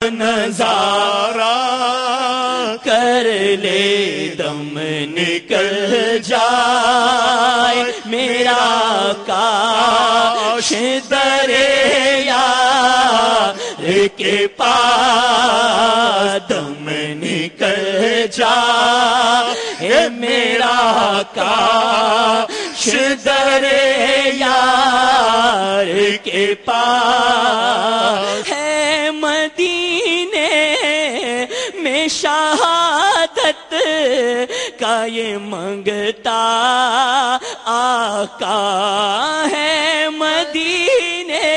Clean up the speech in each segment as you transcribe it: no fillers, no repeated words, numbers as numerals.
نظارہ کر لے دم نکل جائے میرا کاش دریا کے پاس دم نکل جائے میرا کاش دریا کے پاس ہے مدینے میں شہادت کا یہ منگتا آقا ہے مدینے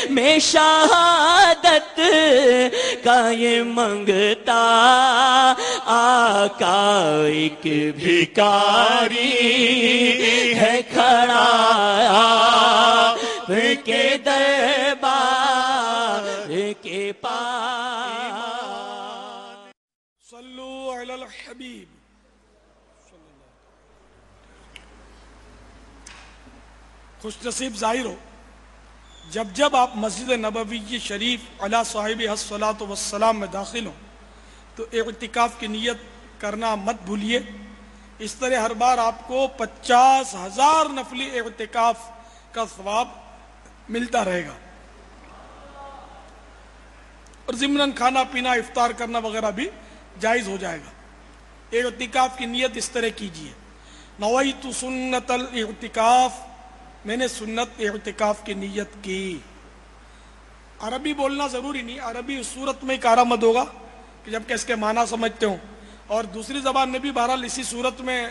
میں شہادت کا یہ منگتا آقا ایک بھکاری ہے کھڑا کے دربار کے پاس صلو علی الحبیب خوش نصیب ظاہر ہو جب جب آپ مسجد نبوی شریف علی صاحب الصلاۃ والسلام میں داخل ہوں تو اعتکاف کی نیت کرنا مت بھولیے. اس طرح ہر بار آپ کو 50,000 نفلی اعتکاف کا ثواب ملتا رہے گا اور ضمناً کھانا پینا افطار کرنا وغیرہ بھی جائز ہو جائے گا. اعتکاف کی نیت اس طرح کیجیے: نویت سنت الاعتکاف، میں نے سنت اعتکاف کی نیت کی. عربی بولنا ضروری نہیں، عربی اس صورت میں کارآمد ہوگا کہ جب کہ اس کے معنی سمجھتے ہوں، اور دوسری زبان میں بھی بہرحال اسی صورت میں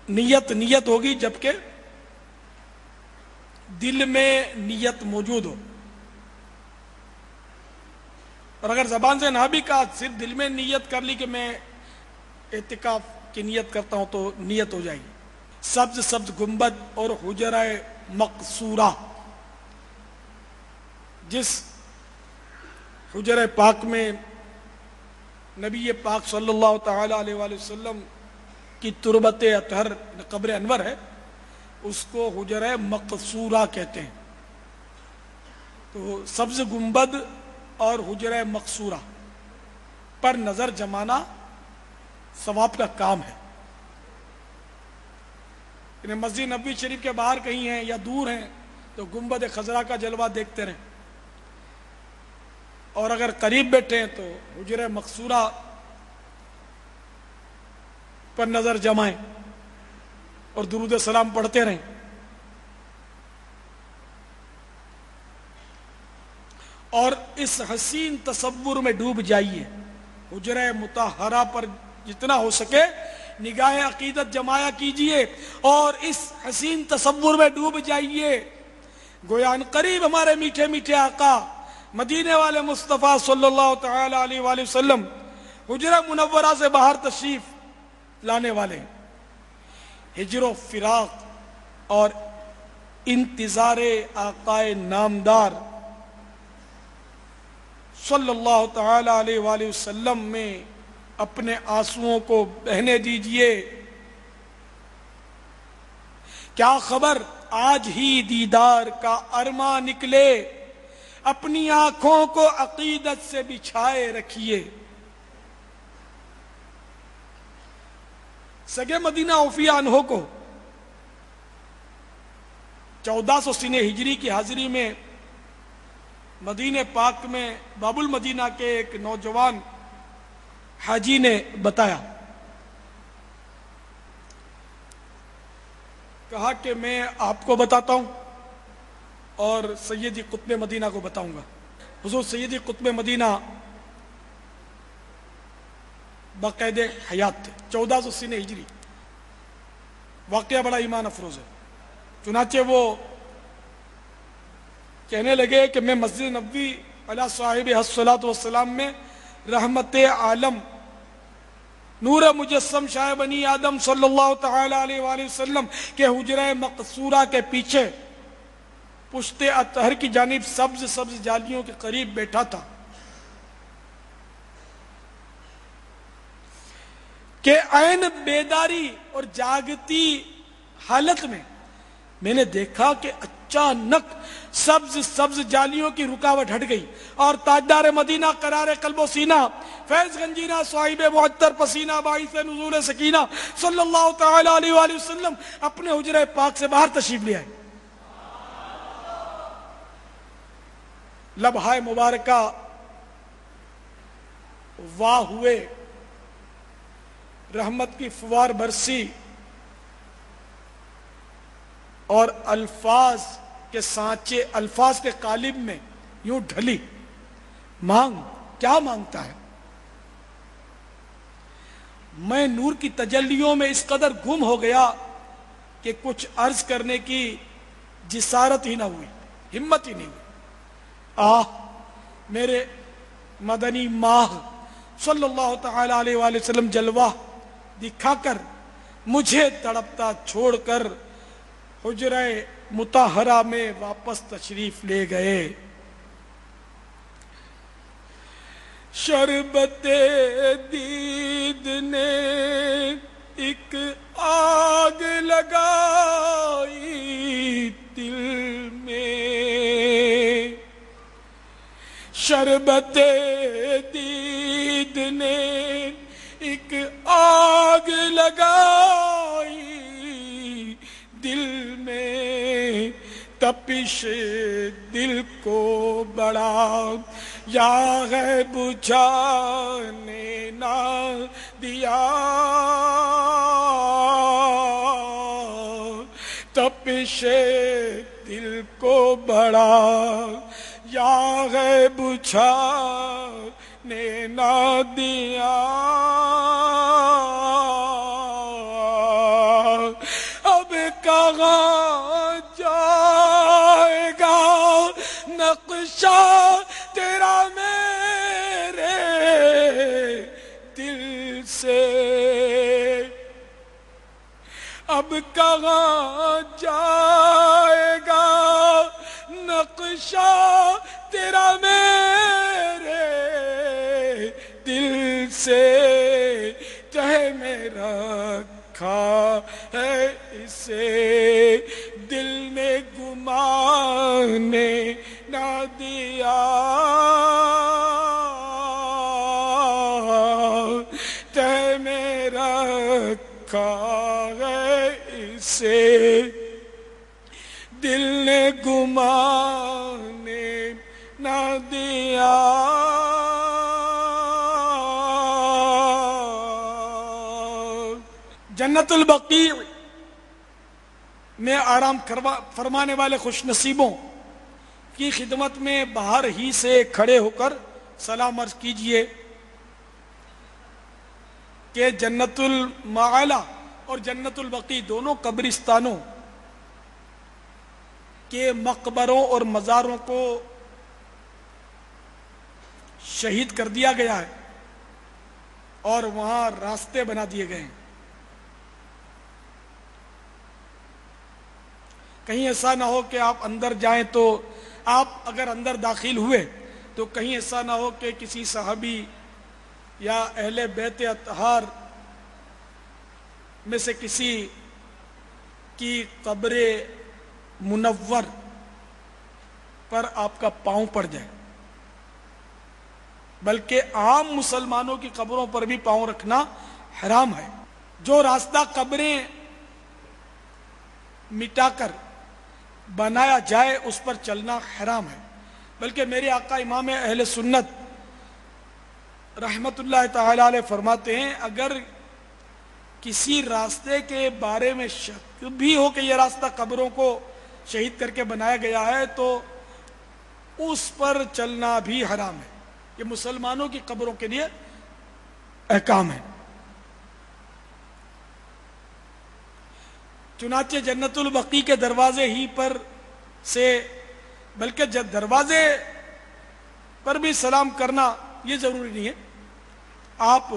نیت ہوگی جبکہ دل میں نیت موجود ہو. اور اگر زبان سے نہ بھی کہا، صرف دل میں نیت کر لی کہ میں اعتکاف کی نیت کرتا ہوں تو نیت ہو جائے گی. سبز گنبد اور حجرہ مقصورہ، جس حجرہ پاک میں نبی پاک صلی اللہ تعالی علیہ وآلہ وسلم کی تربت اطہر قبر انور ہے، اس کو حجرہ مقصورہ کہتے ہیں. تو سبز گنبد اور حجرہ مقصورہ پر نظر جمانا ثواب کا کام ہے. مسجد نبوی شریف کے باہر کہیں ہیں یا دور ہیں تو گنبد خضرا کا جلوہ دیکھتے رہیں، اور اگر قریب بیٹھے ہیں تو حجرہ مقصورہ پر نظر جمائیں اور درود سلام پڑھتے رہیں. اور اس حسین تصور میں ڈوب جائیے. حجرہ مطہرہ پر جتنا ہو سکے نگاہ عقیدت جمایا کیجئے اور اس حسین تصور میں ڈوب جائیے. گویا ان قریب ہمارے میٹھے میٹھے آقا مدینے والے مصطفیٰ صلی اللہ تعالی علیہ وآلہ وسلم حجرہ منورہ سے باہر تشریف لانے والے ہیں. ہجر و فراق اور انتظار آقا نامدار صلی اللہ تعالی علیہ وآلہ وسلم میں اپنے آنسوؤں کو بہنے دیجئے. کیا خبر آج ہی دیدار کا ارماں نکلے، اپنی آنکھوں کو عقیدت سے بچھائے رکھیے. سگے مدینہ اوفیہ عنہ کو 1400 سنہ ہجری کی حاضری میں مدینہ پاک میں باب المدینہ کے ایک نوجوان حاجی نے بتایا، کہا کہ میں آپ کو بتاتا ہوں اور سیدی قطب مدینہ کو بتاؤں گا. حضور سیدی قطب مدینہ باقید حیات تھے. 1400 سنہ ہجری، واقعہ بڑا ایمان افروز ہے. چنانچہ وہ کہنے لگے کہ میں مسجد نبوی علی صاحب الصلاۃ والسلام میں رحمت عالم نور مجسم شاہ بنی آدم صلی اللہ تعالی علیہ وآلہ وسلم کے حجرہ مقصورہ کے پیچھے پشت اطہر کی جانب سبز جالیوں کے قریب بیٹھا تھا کہ عین بیداری اور جاگتی حالت میں نے دیکھا کہ اچانک سبز سبز جالیوں کی رکاوٹ ہٹ گئی اور تاجدار مدینہ قرار قلب و سینہ فیض گنجینہ صاحب معطر پسینہ باعث نزول سکینہ صلی اللہ تعالی علیہ وآلہ وسلم اپنے حجرہ پاک سے باہر تشریف لے آئے. لبہائے مبارکہ واہ ہوئے, رحمت کی فوار برسی اور الفاظ کے سانچے, الفاظ کے قالب میں یوں ڈھلی. مانگ, کیا مانگتا ہے؟ میں نور کی تجلیوں میں اس قدر گم ہو گیا کہ کچھ عرض کرنے کی جسارت ہی نہ ہوئی, ہمت ہی نہیں ہوئی. میرے مدنی ماہ صلی اللہ تعالی علیہ وآلہ وسلم جلوہ دکھا کر مجھے تڑپتا چھوڑ کر حجرہ مطہرہ میں واپس تشریف لے گئے. شربت دید نے ایک آگ لگائی دل میں, شربت دید نے ایک آگ لگائی دل میں, تپش دل کو بڑا یا ہے بجھانے نہ دیا, تپش دل کو بڑا یا ہے بجھانے نہ دیا. اب کہاں جائے گا نقشہ تیرا میرے دل سے, اب کہاں جائے گا نقشہ تیرا میرے دل سے, تہ میں رکھا ہے اسے دل نے گمانے نہ دیا, تہ میں رکھا ہے اسے دل نے گمانے نہ دیا. جنت البقیع میں آرام فرمانے والے خوش نصیبوں کی خدمت میں باہر ہی سے کھڑے ہو کر سلام عرض کیجئے کہ جنت المعالی اور جنت البقیع دونوں قبرستانوں کے مقبروں اور مزاروں کو شہید کر دیا گیا ہے اور وہاں راستے بنا دیے گئے ہیں. کہیں ایسا نہ ہو کہ آپ اندر جائیں تو آپ اگر اندر داخل ہوئے تو کہیں ایسا نہ ہو کہ کسی صحابی یا اہل بیت اطہار میں سے کسی کی قبر منور پر آپ کا پاؤں پڑ جائے, بلکہ عام مسلمانوں کی قبروں پر بھی پاؤں رکھنا حرام ہے. جو راستہ قبریں مٹا کر بنایا جائے اس پر چلنا حرام ہے, بلکہ میرے آقا امام اہل سنت رحمت اللہ تعالی علیہ فرماتے ہیں اگر کسی راستے کے بارے میں شک بھی ہو کہ یہ راستہ قبروں کو شہید کر کے بنایا گیا ہے تو اس پر چلنا بھی حرام ہے. یہ مسلمانوں کی قبروں کے لیے احکام ہے. چنانچہ جنت البقیع کے دروازے ہی پر سے بلکہ دروازے پر بھی سلام کرنا یہ ضروری نہیں ہے, آپ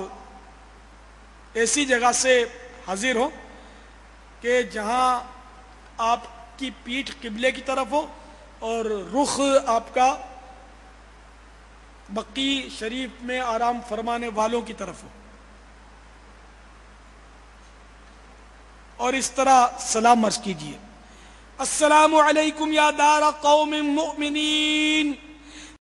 ایسی جگہ سے حاضر ہو کہ جہاں آپ کی پیٹھ قبلے کی طرف ہو اور رخ آپ کا بقیع شریف میں آرام فرمانے والوں کی طرف ہو, اور اس طرح سلام عرض کیجیے. السلام علیکم یا دار قوم مؤمنین